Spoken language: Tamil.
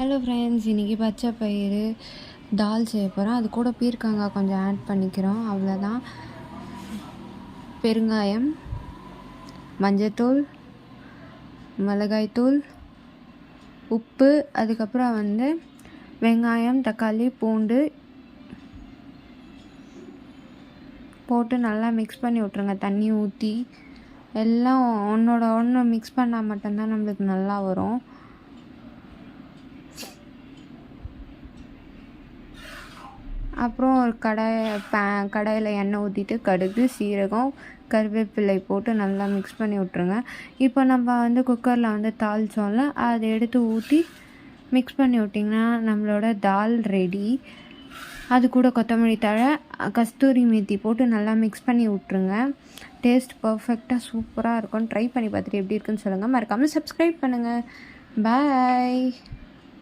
ஹலோ ஃப்ரெண்ட்ஸ், இன்றைக்கி பச்சை பயிறு தால் செய்ய போகிறோம். அது கூட பீர்க்கங்காய் கொஞ்சம் ஆட் பண்ணிக்கிறோம். அவ்வளோதான். பெருங்காயம், மஞ்சத்தூள், மிளகாய்த்தூள், உப்பு, அதுக்கப்புறம் வெங்காயம், தக்காளி, பூண்டு போட்டு நல்லா மிக்ஸ் பண்ணி விட்ருங்க. தண்ணி ஊற்றி எல்லாம் ஒன்றோட ஒன்று மிக்ஸ் பண்ணால் மட்டும்தான் நம்மளுக்கு நல்லா வரும். அப்புறம் ஒரு கடாயில் எண்ணெய் ஊற்றிட்டு கடுகு, சீரகம், கருவேப்பிலை போட்டு நல்லா மிக்ஸ் பண்ணி விட்ருங்க. இப்போ நம்ம குக்கரில் தாளித்தோம்ல, அதை எடுத்து ஊற்றி மிக்ஸ் பண்ணி விட்டிங்கன்னா நம்மளோட தால் ரெடி. அது கூட கொத்தமல்லி தழை, கஸ்தூரி மேத்தி போட்டு நல்லா மிக்ஸ் பண்ணி விட்ருங்க. டேஸ்ட் பர்ஃபெக்டாக சூப்பராக இருக்கும். ட்ரை பண்ணி பார்த்துட்டு எப்படி இருக்குன்னு சொல்லுங்கள். மறக்காமல் சப்ஸ்கிரைப் பண்ணுங்கள். பாய்.